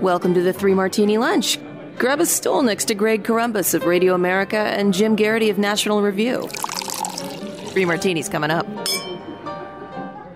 Welcome to the Three Martini Lunch. Grab a stool next to Greg Columbus of Radio America and Jim Geraghty of National Review. Three Martinis coming up.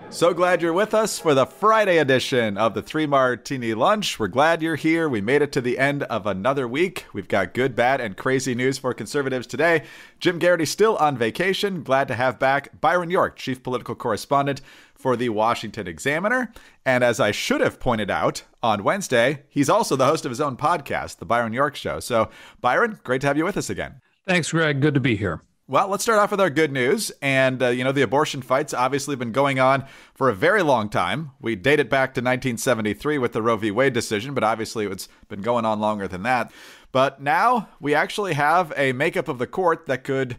So glad you're with us for the Friday edition of the Three Martini Lunch. We're glad you're here. We made it to the end of another week. We've got good, bad, and crazy news for conservatives today. Jim Geraghty still on vacation. Glad to have back Byron York, chief political correspondent for the Washington Examiner. And as I should have pointed out on Wednesday, he's also the host of his own podcast, The Byron York Show. So, Byron, great to have you with us again. Thanks, Greg. Good to be here. Well, let's start off with our good news. And, the abortion fight's obviously been going on for a very long time. We date it back to 1973 with the Roe v. Wade decision, but obviously it's been going on longer than that. But now we actually have a makeup of the court that could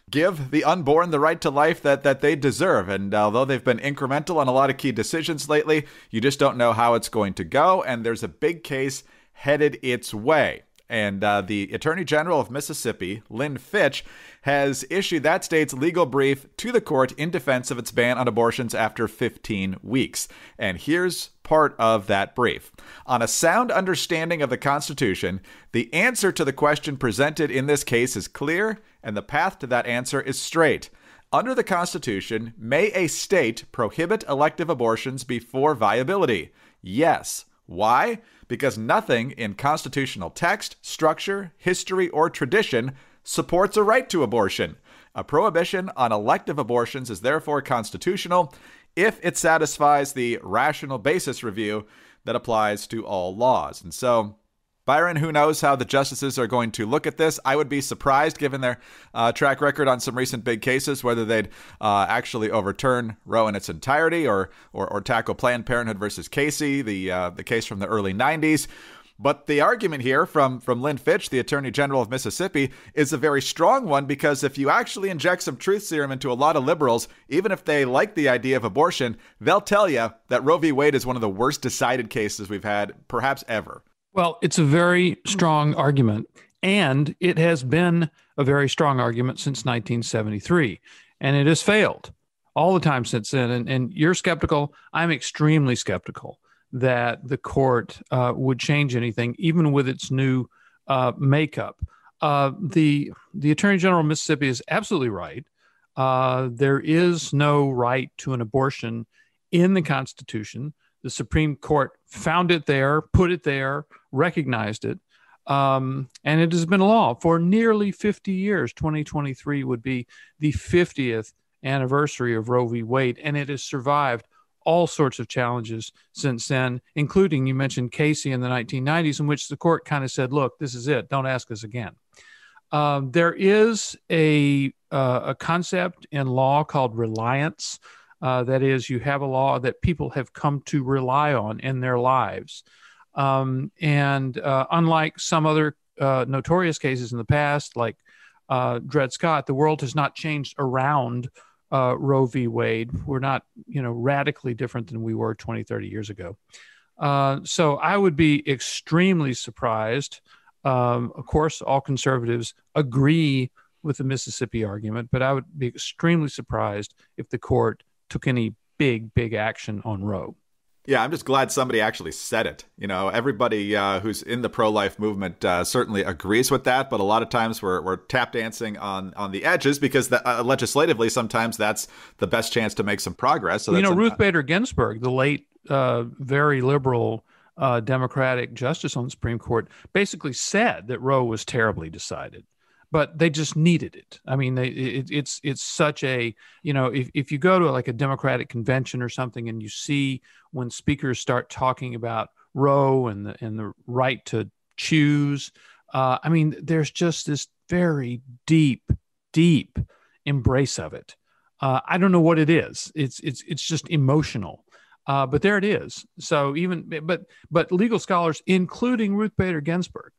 give the unborn the right to life that they deserve. And although they've been incremental on a lot of key decisions lately, you just don't know how it's going to go. And there's a big case headed its way. And the Attorney General of Mississippi, Lynn Fitch, has issued that state's legal brief to the court in defense of its ban on abortions after 15 weeks. And here's part of that brief. On a sound understanding of the Constitution, the answer to the question presented in this case is clear, and the path to that answer is straight. Under the Constitution, may a state prohibit elective abortions before viability? Yes. Why? Because nothing in constitutional text, structure, history, or tradition supports a right to abortion. A prohibition on elective abortions is therefore constitutional if it satisfies the rational basis review that applies to all laws. And so, Byron, who knows how the justices are going to look at this? I would be surprised, given their track record on some recent big cases, whether they'd actually overturn Roe in its entirety or tackle Planned Parenthood versus Casey, the case from the early 90s. But the argument here from Lynn Fitch, the Attorney General of Mississippi, is a very strong one, because if you actually inject some truth serum into a lot of liberals, even if they like the idea of abortion, they'll tell you that Roe v. Wade is one of the worst decided cases we've had, perhaps ever. Well, it's a very strong argument, and it has been a very strong argument since 1973, and it has failed all the time since then. And you're skeptical. I'm extremely skeptical that the court would change anything, even with its new makeup. The Attorney General of Mississippi is absolutely right. There is no right to an abortion in the Constitution. The Supreme Court found it there, put it there, recognized it, and it has been law for nearly 50 years. 2023 would be the 50th anniversary of Roe v. Wade, and it has survived all sorts of challenges since then, including, you mentioned Casey in the 1990s, in which the court kind of said, look, this is it. Don't ask us again. There is a concept in law called reliance. That is, you have a law that people have come to rely on in their lives. Unlike some other notorious cases in the past, like Dred Scott, the world has not changed around Roe v. Wade. We're not, radically different than we were 20, 30 years ago. So I would be extremely surprised. Of course, all conservatives agree with the Mississippi argument, but I would be extremely surprised if the court took any big action on Roe. Yeah, I'm just glad somebody actually said it. Everybody who's in the pro-life movement certainly agrees with that, but a lot of times we're tap dancing on the edges, because legislatively sometimes that's the best chance to make some progress. So Ruth Bader Ginsburg, the late very liberal Democratic justice on the Supreme Court, basically said that Roe was terribly decided. But they just needed it. I mean, it's such a, if you go to like a Democratic convention or something and you see when speakers start talking about Roe and the right to choose, there's just this very deep embrace of it. I don't know what it is. It's just emotional. But there it is. So but legal scholars, including Ruth Bader Ginsburg,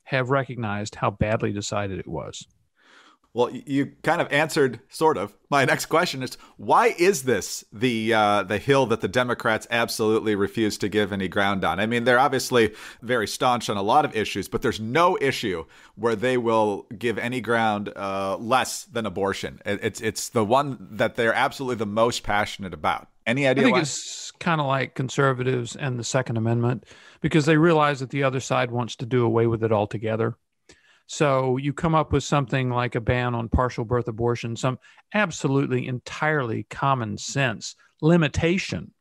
have recognized how badly decided it was. Well, you kind of answered sort of. My next question is, why is this the hill that the Democrats absolutely refuse to give any ground on? I mean, they're obviously very staunch on a lot of issues, but there's no issue where they will give any ground less than abortion. It's the one that they're absolutely the most passionate about. Any I idea think why? it's kind of like conservatives and the Second Amendment because they realize that the other side wants to do away with it altogether. So you come up with something like a ban on partial birth abortion, some absolutely entirely common sense limitation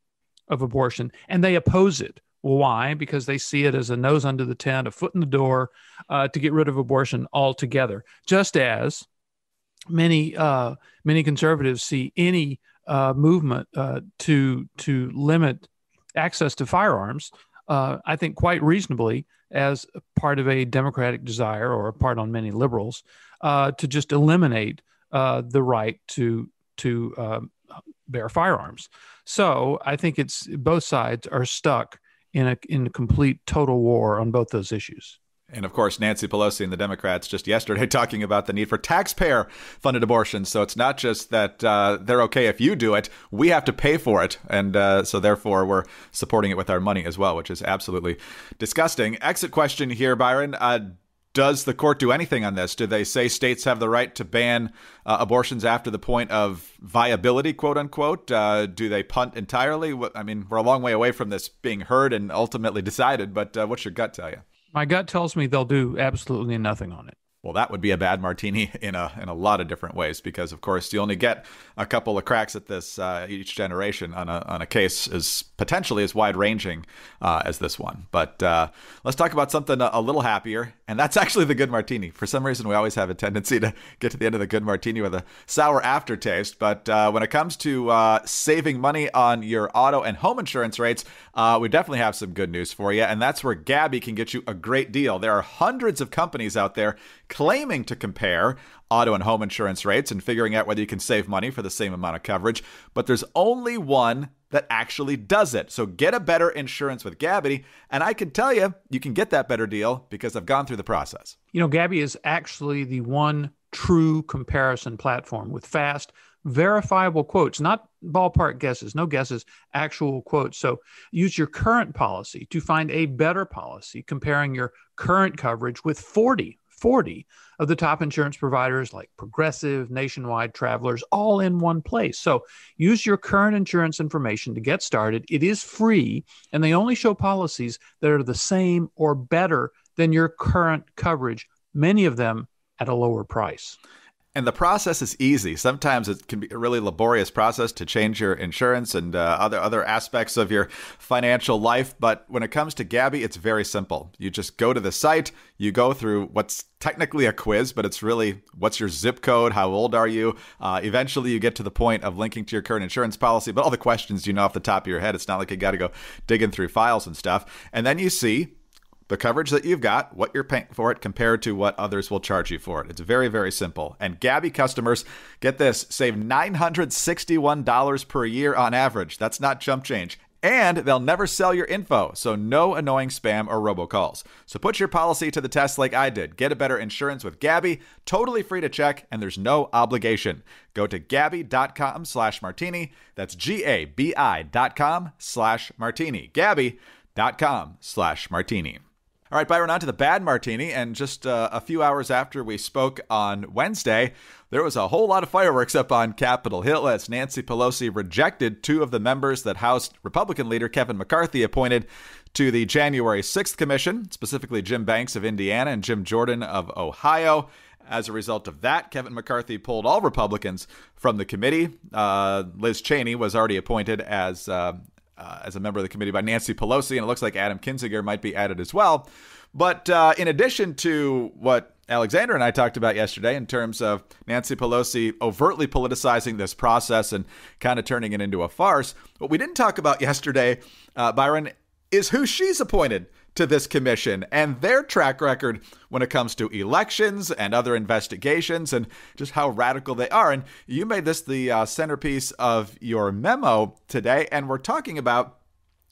of abortion, and they oppose it. Why? Because they see it as a nose under the tent, a foot in the door to get rid of abortion altogether. Just as many conservatives see any movement to limit access to firearms, I think quite reasonably, as part of a democratic desire or a part on many liberals to just eliminate the right to bear firearms. So I think it's both sides are stuck in a complete total war on both those issues. And of course, Nancy Pelosi and the Democrats just yesterday talking about the need for taxpayer-funded abortion. So it's not just that they're okay if you do it. We have to pay for it. And so therefore, we're supporting it with our money as well, which is absolutely disgusting. Exit question here, Byron. Does the court do anything on this? Do they say states have the right to ban abortions after the point of viability, quote unquote? Do they punt entirely? I mean, we're a long way away from this being heard and ultimately decided, but what's your gut tell you? My gut tells me they'll do absolutely nothing on it. Well, that would be a bad martini in a lot of different ways, because, of course, you only get a couple of cracks at this each generation on a case as potentially as wide-ranging as this one. But let's talk about something a little happier, and that's actually the good martini. For some reason, we always have a tendency to get to the end of the good martini with a sour aftertaste. But when it comes to saving money on your auto and home insurance rates, we definitely have some good news for you, and that's where Gabi can get you a great deal. There are hundreds of companies out there claiming to compare auto and home insurance rates and figuring out whether you can save money for the same amount of coverage, but there's only one that actually does it. So get a better insurance with Gabi, and I can tell you, you can get that better deal because I've gone through the process. You know, Gabi is actually the one true comparison platform with fast, verifiable quotes, not ballpark guesses, no guesses, actual quotes. So use your current policy to find a better policy, comparing your current coverage with 40 of the top insurance providers like Progressive, Nationwide, Travelers, all in one place. So use your current insurance information to get started. It is free, and they only show policies that are the same or better than your current coverage, many of them at a lower price. And the process is easy. Sometimes it can be a really laborious process to change your insurance and other aspects of your financial life. But when it comes to Gabi, it's very simple. You just go to the site, you go through what's technically a quiz, but it's really what's your zip code, how old are you? Eventually, you get to the point of linking to your current insurance policy, but all the questions you know off the top of your head. It's not like you got to go digging through files and stuff. And then you see the coverage that you've got, what you're paying for it compared to what others will charge you for it. It's very, very simple. And Gabi customers, get this, save $961 per year on average. That's not chump change. And they'll never sell your info, so no annoying spam or robocalls. So put your policy to the test like I did. Get a better insurance with Gabi, totally free to check, and there's no obligation. Go to Gabi.com/martini. That's GABI.com/martini. Gabi.com/martini. All right, Byron, on to the bad martini. And just a few hours after we spoke on Wednesday, there was a whole lot of fireworks up on Capitol Hill as Nancy Pelosi rejected two of the members that House Republican leader Kevin McCarthy appointed to the January 6th commission, specifically Jim Banks of Indiana and Jim Jordan of Ohio. As a result of that, Kevin McCarthy pulled all Republicans from the committee. Liz Cheney was already appointed as a member of the committee by Nancy Pelosi, and it looks like Adam Kinzinger might be added as well. But in addition to what Alexander and I talked about yesterday in terms of Nancy Pelosi overtly politicizing this process and kind of turning it into a farce, what we didn't talk about yesterday, Byron, is who she's appointed to this commission and their track record when it comes to elections and other investigations and just how radical they are. And you made this the centerpiece of your memo today, and we're talking about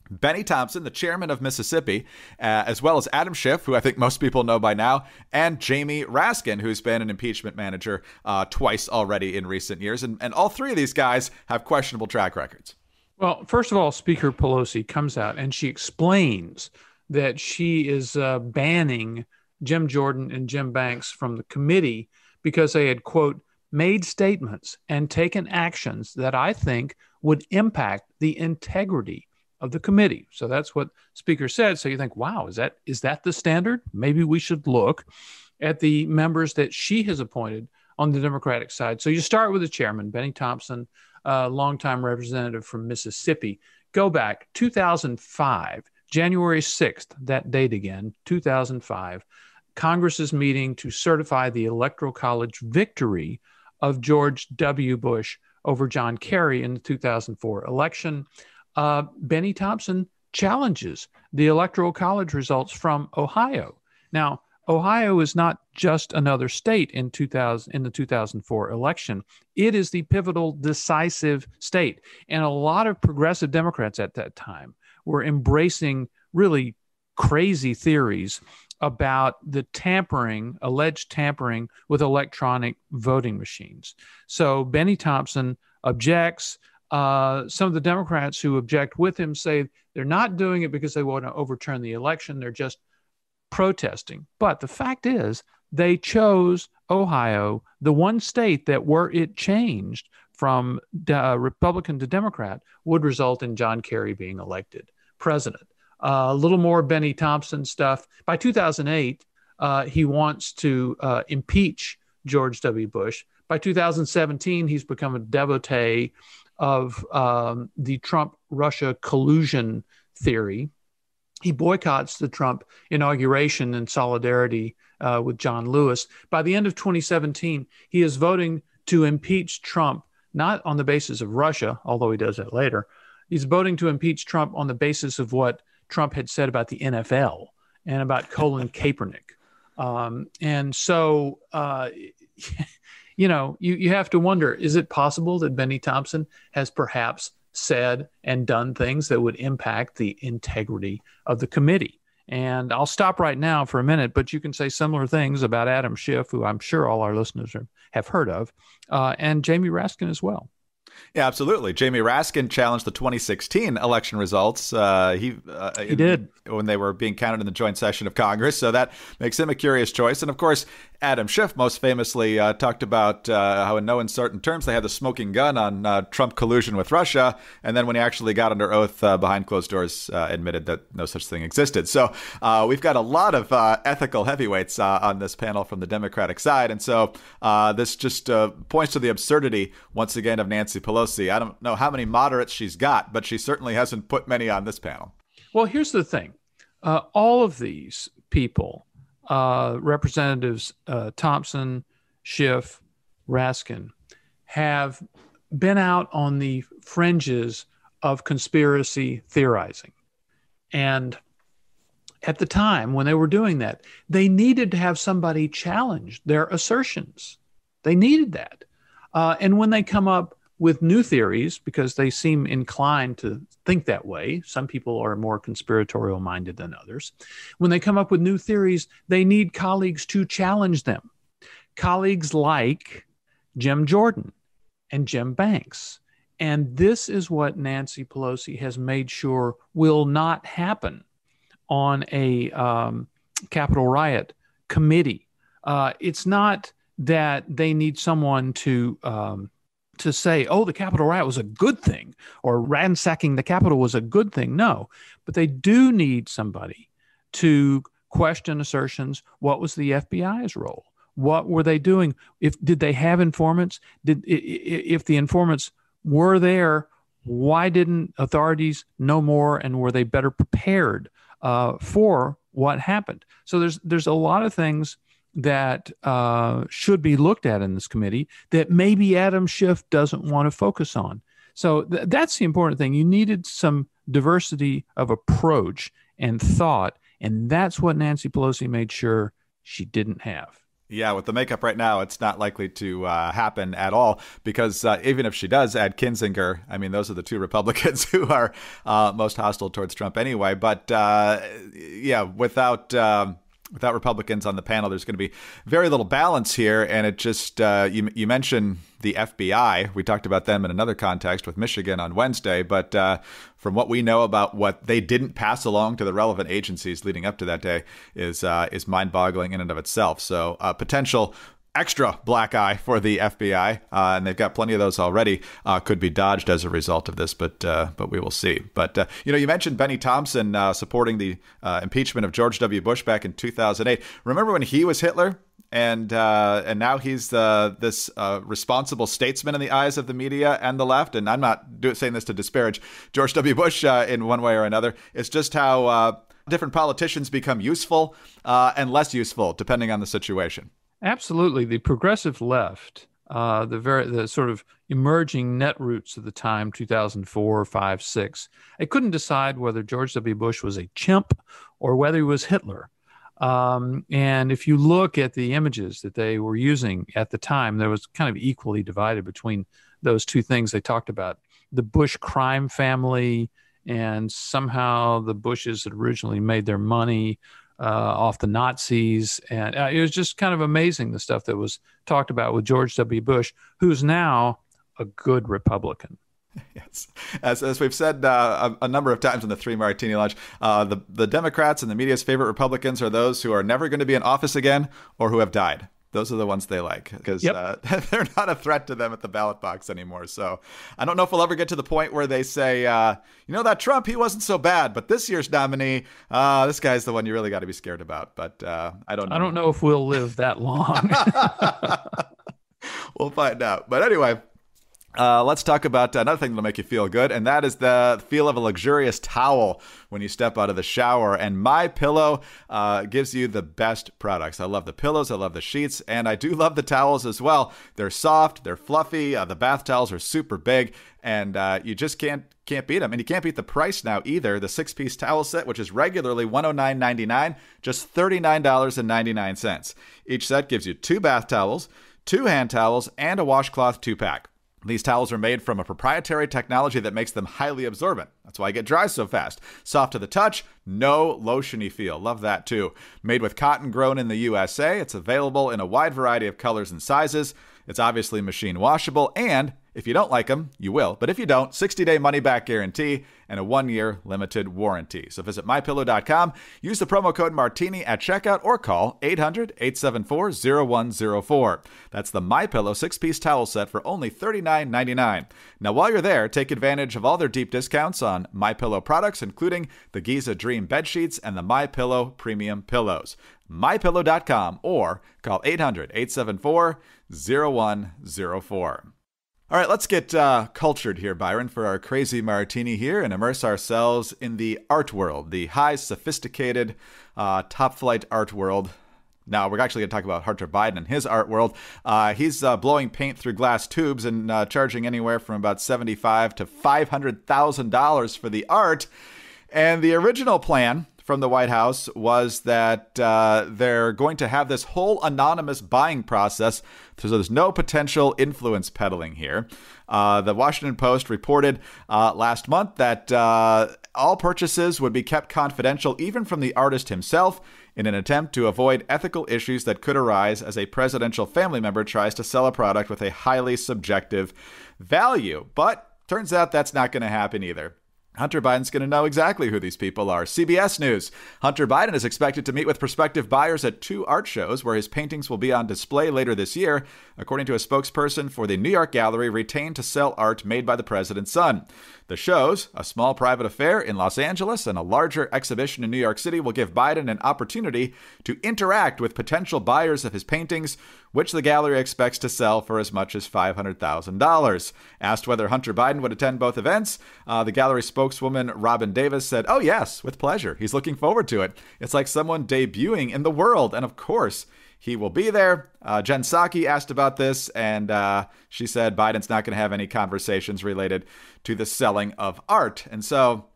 Benny Thompson, the chairman of Mississippi, as well as Adam Schiff, who I think most people know by now, and Jamie Raskin, who's been an impeachment manager twice already in recent years. And all three of these guys have questionable track records. Well, first of all, Speaker Pelosi comes out and she explains that she is banning Jim Jordan and Jim Banks from the committee because they had, quote, made statements and taken actions that I think would impact the integrity of the committee. So that's what Speaker said. So you think, wow, is that the standard? Maybe we should look at the members that she has appointed on the Democratic side. So you start with the chairman, Benny Thompson, longtime representative from Mississippi. Go back 2005, January 6th, that date again, 2005, Congress is meeting to certify the Electoral College victory of George W. Bush over John Kerry in the 2004 election. Benny Thompson challenges the Electoral College results from Ohio. Now, Ohio is not just another state in the 2004 election. It is the pivotal, decisive state. And a lot of progressive Democrats at that time were embracing really crazy theories about the alleged tampering with electronic voting machines. So Benny Thompson objects. Some of the Democrats who object with him say they're not doing it because they want to overturn the election. They're just protesting. But the fact is, they chose Ohio, the one state that were it changed from Republican to Democrat would result in John Kerry being elected president. A little more Benny Thompson stuff. By 2008, he wants to impeach George W. Bush. By 2017, he's become a devotee of the Trump-Russia collusion theory. He boycotts the Trump inauguration in solidarity with John Lewis. By the end of 2017, he is voting to impeach Trump, not on the basis of Russia, although he does that later. He's voting to impeach Trump on the basis of what Trump had said about the NFL and about Colin Kaepernick. And so, you have to wonder, is it possible that Benny Thompson has perhaps said and done things that would impact the integrity of the committee? And I'll stop right now for a minute, but you can say similar things about Adam Schiff, who I'm sure all our listeners have heard of, and Jamie Raskin as well. Yeah, absolutely. Jamie Raskin challenged the 2016 election results. He did when they were being counted in the joint session of Congress. So that makes him a curious choice. And of course, Adam Schiff most famously talked about how in no uncertain terms they had the smoking gun on Trump collusion with Russia. And then when he actually got under oath behind closed doors, admitted that no such thing existed. So we've got a lot of ethical heavyweights on this panel from the Democratic side. And so this just points to the absurdity, once again, of Nancy Pelosi. I don't know how many moderates she's got, but she certainly hasn't put many on this panel. Well, here's the thing. All of these people, Representatives Thompson, Schiff, Raskin, have been out on the fringes of conspiracy theorizing. And at the time when they were doing that, they needed to have somebody challenge their assertions. They needed that. And when they come up with new theories, because they seem inclined to think that way. Some people are more conspiratorial minded than others. When they come up with new theories, they need colleagues to challenge them. Colleagues like Jim Jordan and Jim Banks. And this is what Nancy Pelosi has made sure will not happen on a Capitol riot committee. It's not that they need someone to say, oh, the Capitol riot was a good thing, or ransacking the Capitol was a good thing. No, but they do need somebody to question assertions. What was the FBI's role? What were they doing? Did they have informants? If the informants were there, why didn't authorities know more, and were they better prepared for what happened? So there's a lot of things that should be looked at in this committee that maybe Adam Schiff doesn't want to focus on. So that's the important thing. You needed some diversity of approach and thought, and that's what Nancy Pelosi made sure she didn't have. Yeah, with the makeup right now, it's not likely to happen at all, because even if she does add Kinzinger, I mean, those are the two Republicans who are most hostile towards Trump anyway. But without Republicans on the panel, there's going to be very little balance here. And it just, you mentioned the FBI. We talked about them in another context with Michigan on Wednesday. But from what we know about what they didn't pass along to the relevant agencies leading up to that day is mind-boggling in and of itself. So potential extra black eye for the FBI, and they've got plenty of those already, could be dodged as a result of this, but we will see. But, you mentioned Benny Thompson supporting the impeachment of George W. Bush back in 2008. Remember when he was Hitler? And now he's this responsible statesman in the eyes of the media and the left. And I'm not saying this to disparage George W. Bush in one way or another. It's just how different politicians become useful and less useful depending on the situation. Absolutely. The progressive left, the sort of emerging netroots of the time, 2004, 5, 6, they couldn't decide whether George W. Bush was a chimp or whether he was Hitler. And if you look at the images that they were using at the time, there was kind of equally divided between those two things they talked about. The Bush crime family, and somehow the Bushes had originally made their money off the Nazis. And it was just kind of amazing, the stuff that was talked about with George W. Bush, who's now a good Republican. Yes. As we've said a number of times in the Three Martini Lunch, the Democrats and the media's favorite Republicans are those who are never going to be in office again or who have died. Those are the ones they like because they're not a threat to them at the ballot box anymore. So I don't know if we'll ever get to the point where they say, that Trump, he wasn't so bad, but this year's nominee, this guy's the one you really got to be scared about. But I don't know. I don't know if we'll live that long. We'll find out. But anyway, let's talk about another thing that'll make you feel good, and that is the feel of a luxurious towel when you step out of the shower. And MyPillow gives you the best products. I love the pillows, I love the sheets, and I do love the towels as well. They're soft, they're fluffy, the bath towels are super big, and you just can't beat them. And you can't beat the price now either. The 6-piece towel set, which is regularly $109.99, just $39.99. Each set gives you 2 bath towels, 2 hand towels, and a washcloth 2-pack. These towels are made from a proprietary technology that makes them highly absorbent. That's why I get dry so fast. Soft to the touch, no lotiony feel. Love that too. Made with cotton grown in the USA, it's available in a wide variety of colors and sizes. It's obviously machine washable, and if you don't like them, you will. But if you don't, 60-day money-back guarantee and a 1-year limited warranty. So visit MyPillow.com, use the promo code Martini at checkout, or call 800-874-0104. That's the MyPillow 6-piece towel set for only $39.99. Now, while you're there, take advantage of all their deep discounts on MyPillow products, including the Giza Dream bed sheets and the MyPillow premium pillows. MyPillow.com or call 800-874-0104. All right, let's get cultured here, Byron, for our crazy martini here and immerse ourselves in the art world, the high, sophisticated, top-flight art world. Now, we're actually going to talk about Hunter Biden and his art world. He's blowing paint through glass tubes and charging anywhere from about $75,000 to $500,000 for the art. And the original plan from the White House was that they're going to have this whole anonymous buying process, so there's no potential influence peddling here. The Washington Post reported last month that all purchases would be kept confidential, even from the artist himself, in an attempt to avoid ethical issues that could arise as a presidential family member tries to sell a product with a highly subjective value. But turns out that's not going to happen either. Hunter Biden's going to know exactly who these people are. CBS News. Hunter Biden is expected to meet with prospective buyers at 2 art shows where his paintings will be on display later this year, according to a spokesperson for the New York gallery retained to sell art made by the president's son. The shows, a small private affair in Los Angeles and a larger exhibition in New York City, will give Biden an opportunity to interact with potential buyers of his paintings, which the gallery expects to sell for as much as $500,000. Asked whether Hunter Biden would attend both events, the gallery spokeswoman Robin Davis said, "Oh yes, with pleasure. He's looking forward to it. It's like someone debuting in the world, and of course, he will be there." Jen Psaki asked about this, and she said Biden's not going to have any conversations related to the selling of art. And so,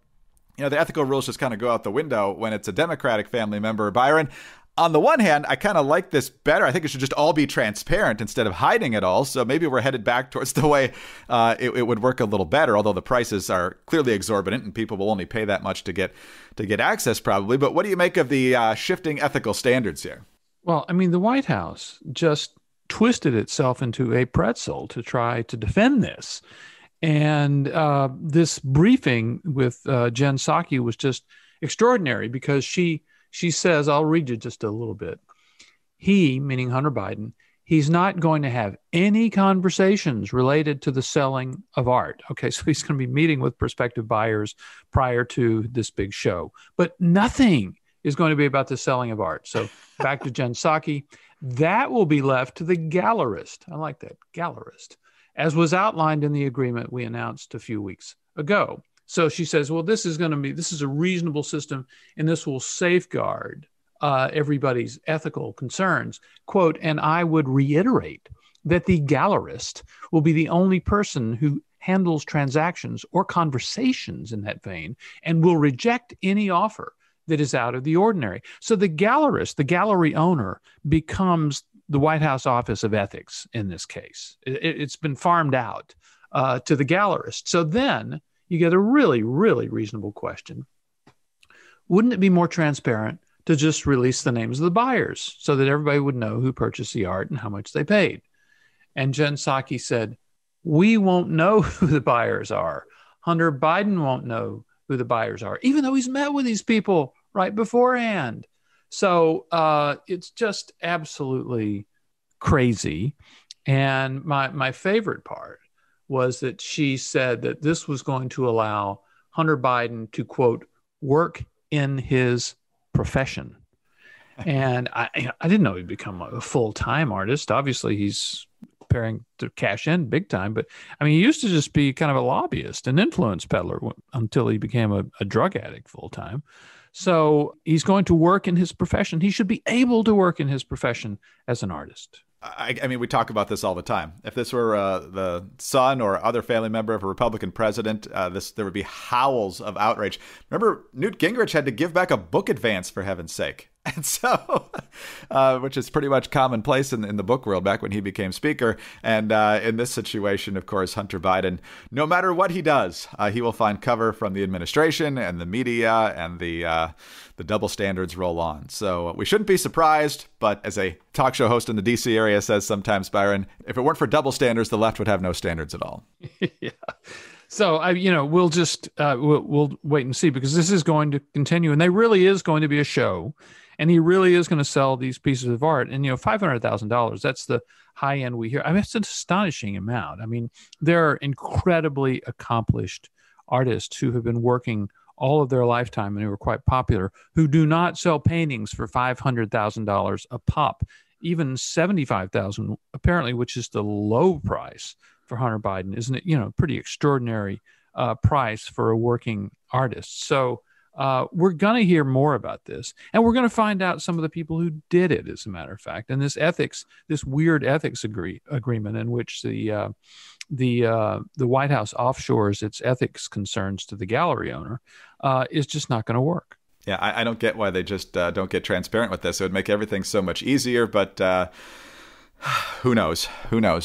the ethical rules just kind of go out the window when it's a Democratic family member. Byron, on the one hand, I kind of like this better. I think it should just all be transparent instead of hiding it all. So maybe we're headed back towards the way it would work a little better, although the prices are clearly exorbitant and people will only pay that much to get access probably. But what do you make of the shifting ethical standards here? Well, I mean, the White House just twisted itself into a pretzel to try to defend this. And this briefing with Jen Psaki was just extraordinary because she says, I'll read you just a little bit. He, meaning Hunter Biden, he's not going to have any conversations related to the selling of art. Okay, so he's going to be meeting with prospective buyers prior to this big show, but nothing is going to be about the selling of art. So back to Jen Psaki, that will be left to the gallerist. I like that, gallerist, as was outlined in the agreement we announced a few weeks ago. So she says, well, this is a reasonable system, and this will safeguard everybody's ethical concerns. Quote, and I would reiterate that the gallerist will be the only person who handles transactions or conversations in that vein and will reject any offer that is out of the ordinary. So the gallerist, the gallery owner, becomes the White House Office of Ethics in this case. It's been farmed out to the gallerist. So then you get a really, really reasonable question. Wouldn't it be more transparent to just release the names of the buyers so that everybody would know who purchased the art and how much they paid? And Jen Psaki said, we won't know who the buyers are. Hunter Biden won't know who the buyers are, even though he's met with these people right beforehand. So it's just absolutely crazy. And my favorite part was that she said that this was going to allow Hunter Biden to, quote, work in his profession. And I didn't know he'd become a full-time artist. Obviously, he's preparing to cash in big time. But I mean, he used to just be kind of a lobbyist, an influence peddler until he became a drug addict full-time. So he's going to work in his profession. He should be able to work in his profession as an artist. I mean, we talk about this all the time. If this were the son or other family member of a Republican president, there would be howls of outrage. Remember, Newt Gingrich had to give back a book advance, for heaven's sake. And so, which is pretty much commonplace in the book world back when he became speaker. And in this situation, of course, Hunter Biden, no matter what he does, he will find cover from the administration and the media, and the double standards roll on. So we shouldn't be surprised. But as a talk show host in the D.C. area says sometimes, Byron, if it weren't for double standards, the left would have no standards at all. Yeah. So we'll just we'll wait and see, because this is going to continue, and there really is going to be a show, and he really is going to sell these pieces of art. And $500,000, that's the high end we hear. I mean, it's an astonishing amount. I mean, there are incredibly accomplished artists who have been working all of their lifetime and who are quite popular, who do not sell paintings for $500,000 a pop, even $75,000 apparently, which is the low price for Hunter Biden. Isn't it, pretty extraordinary price for a working artist? So we're going to hear more about this, and we're going to find out some of the people who did it, as a matter of fact. And this weird ethics agreement in which the White House offshores its ethics concerns to the gallery owner is just not going to work. Yeah, I don't get why they just don't get transparent with this. It would make everything so much easier, but who knows?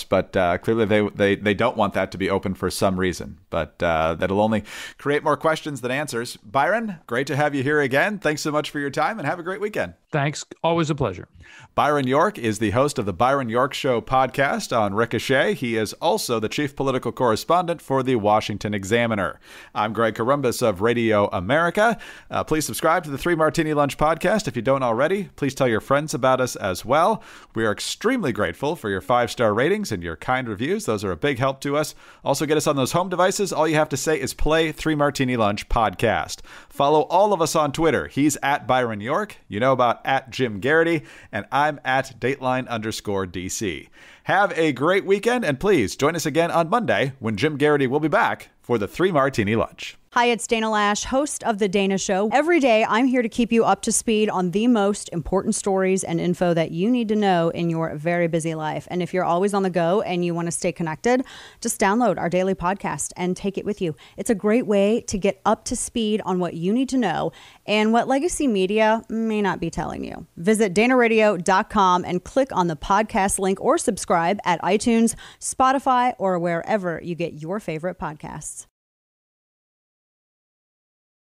But clearly they don't want that to be open for some reason. But that'll only create more questions than answers. Byron, great to have you here again. Thanks so much for your time, and have a great weekend. Thanks. Always a pleasure. Byron York is the host of the Byron York Show podcast on Ricochet. He is also the chief political correspondent for the Washington Examiner. I'm Greg Corumbus of Radio America. Please subscribe to the 3 Martini Lunch podcast if you don't already. Please tell your friends about us as well. We are extremely grateful for your 5-star ratings and your kind reviews. Those are a big help to us. Also, get us on those home devices. All you have to say is play 3 Martini Lunch podcast. Follow all of us on Twitter. He's at Byron York. You know about at Jim Geraghty. And I'm at Dateline_DC. Have a great weekend, and please join us again on Monday when Jim Geraghty will be back for the 3 Martini Lunch. Hi, it's Dana Lash, host of The Dana Show. Every day, I'm here to keep you up to speed on the most important stories and info that you need to know in your very busy life. And if you're always on the go and you want to stay connected, just download our daily podcast and take it with you. It's a great way to get up to speed on what you need to know and what legacy media may not be telling you. Visit danaradio.com and click on the podcast link, or subscribe at iTunes, Spotify, or wherever you get your favorite podcasts.